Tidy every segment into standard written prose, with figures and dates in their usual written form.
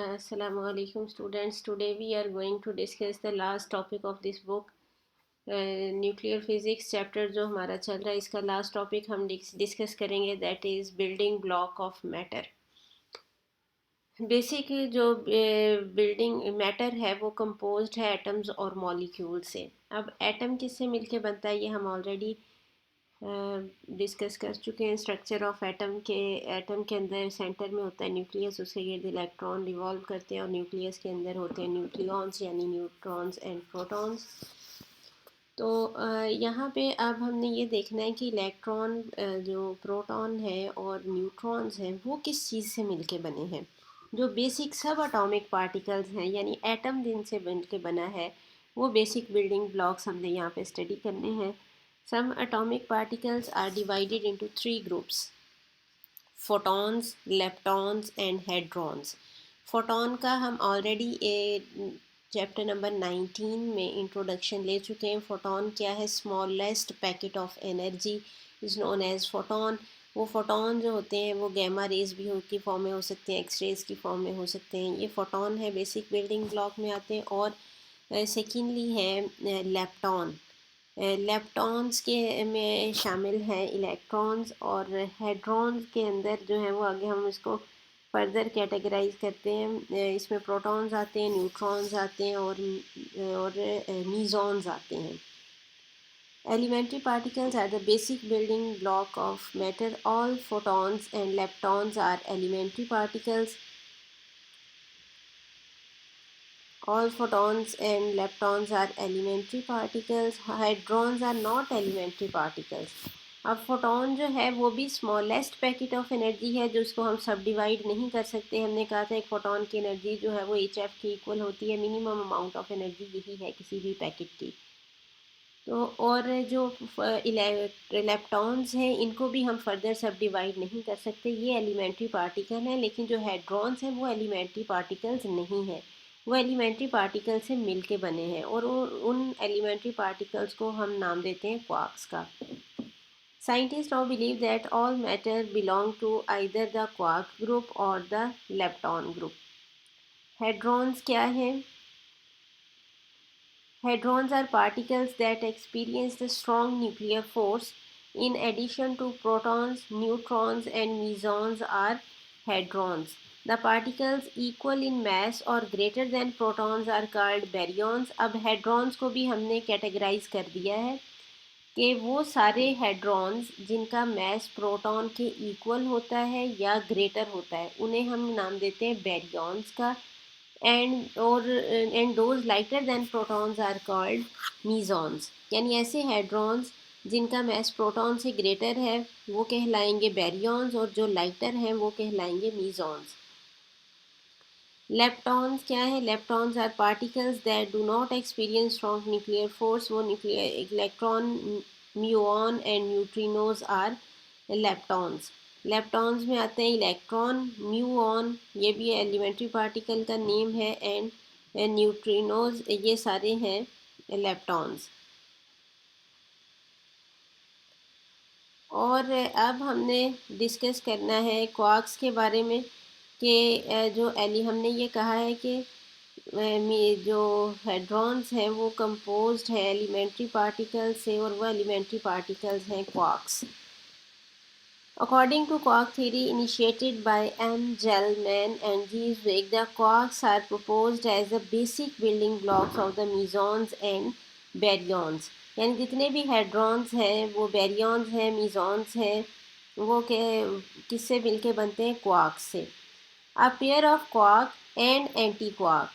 Assalamu alaikum students. Today we are going to discuss the last topic of this book, nuclear physics chapter जो हमारा चल रहा है इसका लास्ट टॉपिक हम डिस्कस करेंगे, that is building block of matter. Basic जो building matter है वो कंपोज्ड है एटम्स और मॉलिक्यूल से। अब एटम किससे मिलके बनता है ये हम ऑलरेडी डिस्कस कर चुके हैं। स्ट्रक्चर ऑफ एटम के अंदर सेंटर में होता है न्यूक्लियस, उसके गिर्द इलेक्ट्रॉन रिवॉल्व करते हैं और न्यूक्लियस के अंदर होते हैं न्यूक्लियॉन्स यानी न्यूट्रॉन्स एंड प्रोटॉन्स। तो यहाँ पे अब हमने ये देखना है कि इलेक्ट्रॉन जो प्रोटॉन है और न्यूट्रॉन्स हैं वो किस चीज़ से मिलके बने हैं। जो बेसिक सब एटॉमिक पार्टिकल्स हैं यानी एटम जिनसे मिलके बना है वो बेसिक बिल्डिंग ब्लॉक्स हमने यहाँ पे स्टडी करने हैं। Some atomic particles are divided into three groups: photons, leptons and hadrons. Photon का हम ऑलरेडी चैप्टर नंबर 19 में इंट्रोडक्शन ले चुके हैं। फोटॉन क्या है? Smallest packet of energy is known as photon. वो फोटॉन जो होते हैं वो गैमा रेज भी की फॉर्म में हो सकते हैं, एक्स रेज की फॉर्म में हो सकते हैं। ये फोटॉन है, बेसिक बिल्डिंग ब्लॉक में आते हैं। और सेकेंडली है लेप्टॉन। लेप्टॉन्स के में शामिल हैं इलेक्ट्रॉन्स और हेड्रॉन्स के अंदर जो है वो आगे हम इसको फर्दर कैटेगराइज करते हैं। इसमें प्रोटॉन्स आते हैं, न्यूट्रॉन्स आते हैं और मीज़ॉन्स आते हैं। Elementary particles are the basic building block of matter. All photons and leptons are elementary particles. All photons and leptons are elementary particles. Hadrons are not elementary particles. अब फोटोन जो है वो भी स्मॉलेस्ट पैकेट ऑफ एनर्जी है जो उसको हम सब डिवाइड नहीं कर सकते। हमने कहा था एक फोटोन की एनर्जी जो है वो HF की इक्वल होती है। मिनिमम अमाउंट ऑफ एनर्जी यही है किसी भी पैकेट की। तो और जो इलेक्ट्रॉन्स हैं इनको भी हम फर्दर सब डिवाइड नहीं कर सकते। ये एलिमेंट्री पार्टिकल हैं, लेकिन जो हेड्रॉन्स हैं वो एलिमेंट्री पार्टिकल्स नहीं हैं। वो एलिमेंट्री पार्टिकल से मिल के बने हैं और उन एलिमेंट्री पार्टिकल्स को हम नाम देते हैं क्वार्क्स का। Scientists now believe that all matter belong to either the quark group or the lepton group. Hadrons क्या हैं? Hadrons are particles that experience the strong nuclear force. In addition to protons, neutrons and mesons are hadrons. The particles equal in mass or greater than protons are called baryons. अब hadrons को भी हमने categorize कर दिया है कि वो सारे हेड्रॉन्स जिनका मैस प्रोटॉन के इक्वल होता है या ग्रेटर होता है उन्हें हम नाम देते हैं बैरियॉन्स का। And those lighter than protons are called mesons. यानी ऐसे हेड्रॉन्स जिनका मैस प्रोटॉन से ग्रेटर है वो कहलाएंगे बैरियॉन्स और जो लाइटर हैं वो कहलाएंगे मीज़ॉन्स। लेप्टॉन्स क्या है? Leptons are particles that do not experience strong nuclear force. वो nuclear electron, muon and neutrinos are leptons. Leptons में आते हैं इलेक्ट्रॉन, म्यूऑन ये भी एलिमेंट्री पार्टिकल का नेम है, एंड न्यूट्रिनोज ये सारे हैं लेप्टॉन्स। और अब हमने डिस्कस करना है क्वार्क्स के बारे में कि जो हमने ये कहा है कि जो हेड्रॉन्स हैं वो कंपोज्ड है एलिमेंट्री पार्टिकल्स से और वो एलिमेंट्री पार्टिकल्स हैं quarks. According to quark theory initiated by M. Gell-Mann and G. Zwick, the quarks are proposed as the basic building blocks of the mesons and baryons. यानी जितने भी hadrons हैं वो बैरियॉन्स हैं, मीज़ॉन्स हैं, वो किससे मिलके बनते हैं? क्वार्क्स से। A pair of quark and anti quark.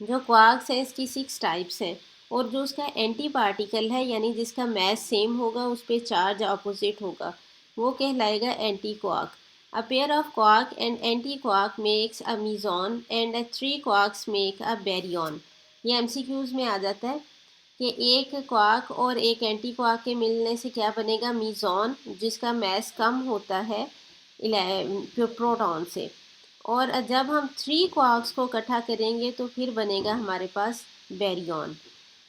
जो क्वार्क्स है इसकी 6 टाइप्स हैं और जो उसका एंटी पार्टिकल है यानी जिसका मैस सेम होगा उस पर चार्ज अपोजिट होगा वो कहलाएगा anti quark. A pair of quark and anti quark makes a meson and a 3 quarks make a baryon. ये एमसीक्यूज में आ जाता है कि एक क्वार्क और एक एंटी क्वार्क के मिलने से क्या बनेगा? मीज़ॉन, जिसका मैस कम होता है प्रोटॉन से। और जब हम 3 क्वार्क्स को इकट्ठा करेंगे तो फिर बनेगा हमारे पास baryon.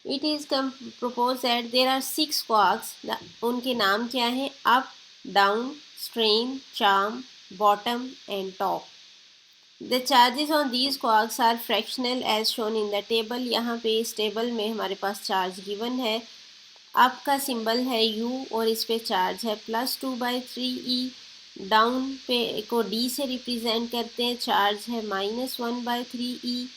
It is propose that there are 6 quarks. उनके नाम क्या हैं? Up, down, strange, charm, bottom and top. The charges on these quarks are fractional as shown in the table. यहाँ पे इस टेबल में हमारे पास चार्ज गिवन है। आपका सिंबल है यू और इस पे चार्ज है +2/3 डाउन पे को डी से रिप्रेजेंट करते हैं, चार्ज है -1/3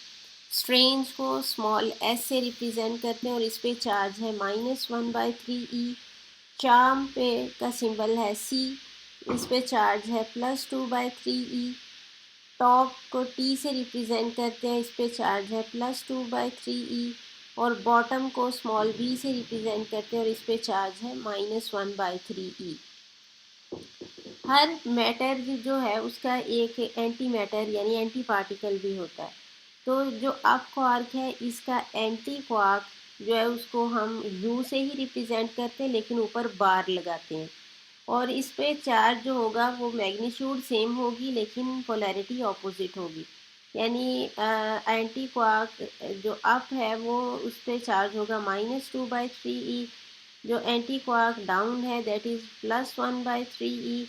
स्ट्रेंज को स्मॉल एस से रिप्रेजेंट करते हैं और इस पे चार्ज है -1/3 चार्म पे का सिंबल है सी, इस पे चार्ज है +2/3 टॉप को टी से रिप्रेजेंट करते हैं, इस पे चार्ज है +2/3 और बॉटम को स्मॉल बी से रिप्रेजेंट करते हैं और इस पे चार्ज है -1/3। हर मैटर जो है उसका एक एंटी मैटर यानी एंटी पार्टिकल भी होता है। तो जो अप क्वार्क है इसका एंटी क्वार्क जो है उसको हम यू से ही रिप्रेजेंट करते हैं लेकिन ऊपर बार लगाते हैं और इस पे चार्ज जो होगा वो मैग्नीट्यूड सेम होगी लेकिन पोलैरिटी ऑपोजिट होगी। यानी एंटी क्वार्क जो अप है वो उस पे चार्ज होगा -2/3 जो एंटी क्वार्क डाउन है that is +1/3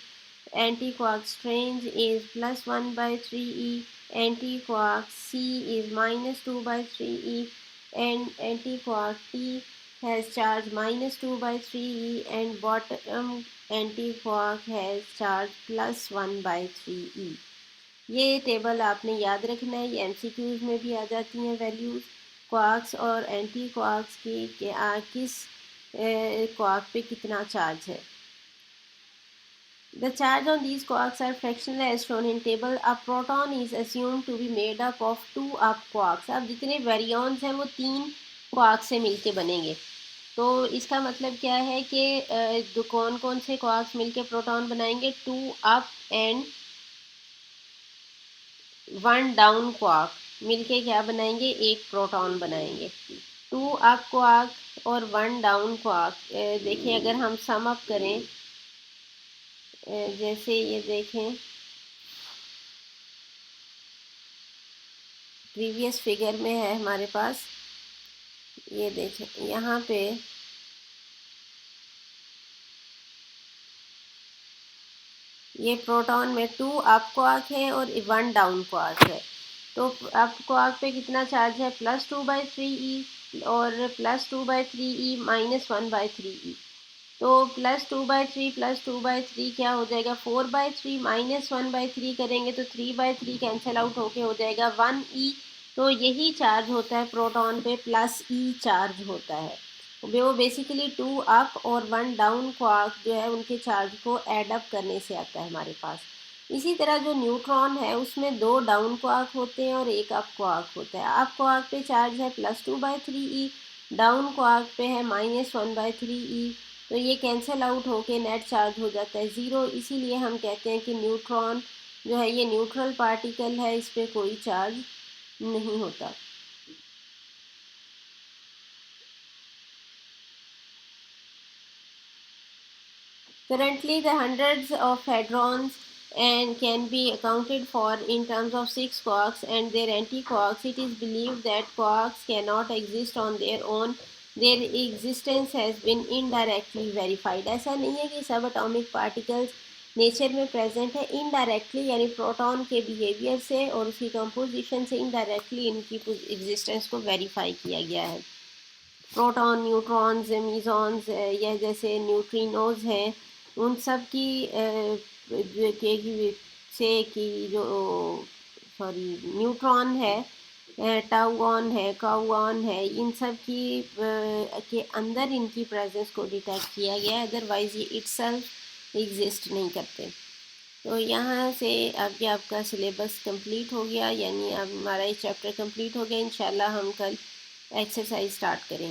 anti quark strange is +1/3 anti quark c is -2/3 and anti-quark T has charge -2/3 and bottom anti-quark has charge +1/3। ये टेबल आपने याद रखना है, ये एमसीक्यूज में भी आ जाती हैं वैल्यूज़ क्वार्क्स और एंटी क्वार्क्स की कि किस क्वार्क पे कितना चार्ज है। The charge on these quarks are fractional as shown in table. A proton is assumed to be made up of 2 up quarks. अब जितने baryons हैं वो 3 quarks से मिलके बनेंगे। तो इसका मतलब क्या है कि जो कौन कौन से quarks मिलके प्रोटॉन बनाएंगे, 2 up and 1 down quark मिलके क्या बनाएंगे, एक प्रोटॉन बनाएंगे। 2 up quark और 1 down quark देखिए अगर हम सम अप करें जैसे ये देखें प्रीवियस फिगर में है हमारे पास, ये देखें यहाँ पे ये प्रोटॉन में 2 अप क्वार्क है और 1 डाउन क्वार्क है। तो अप क्वार्क पे कितना चार्ज है, +2/3 और +2/3 -1/3। तो +2/3 क्या हो जाएगा, 4/3 -1/3 करेंगे तो 3/3 कैंसिल आउट होके हो जाएगा 1e। तो यही चार्ज होता है प्रोटॉन पे, +e चार्ज होता है। वो बेसिकली 2 अप और 1 डाउन क्वार्क जो है उनके चार्ज को ऐड अप करने से आता है हमारे पास। इसी तरह जो न्यूट्रॉन है उसमें 2 डाउन क्वार्क होते हैं और एक अप क्वार्क होता है। अप क्वार्क पे चार्ज है +2/3e, डाउन क्वार्क पे है -1/3e। तो ये कैंसिल आउट होके नेट चार्ज हो जाता है 0। इसीलिए हम कहते हैं कि न्यूट्रॉन जो है ये न्यूट्रल पार्टिकल है, इस पर कोई चार्ज नहीं होता। Currently, the hundreds of hadrons and can be accounted for in terms of 6 quarks and their anti-quarks. It is believed that quarks cannot exist on their own. Their existence has been indirectly verified. ऐसा नहीं है कि सब atomic particles nature में present है, indirectly यानी proton के behaviour से और उसकी कंपोजिशन से इनडायरेक्टली इनकी एग्जिस्टेंस को वेरीफाई किया गया है। प्रोटॉन, न्यूट्रॉन्स, मीज़ॉन्स या जैसे न्यूट्रिनोज हैं उन सब की से कि जो सॉरी न्यूट्रॉन है, टाउऑन है, काउऑन है, इन सब की के अंदर इनकी प्रेजेंस को डिटेक्ट किया गया है, अदरवाइज़ ये इटसेल्फ एग्जिस्ट नहीं करते। तो यहाँ से अब ये आपका सिलेबस कंप्लीट हो गया, यानी अब हमारा ये चैप्टर कंप्लीट हो गया। इंशाल्लाह हम कल एक्सरसाइज स्टार्ट करेंगे।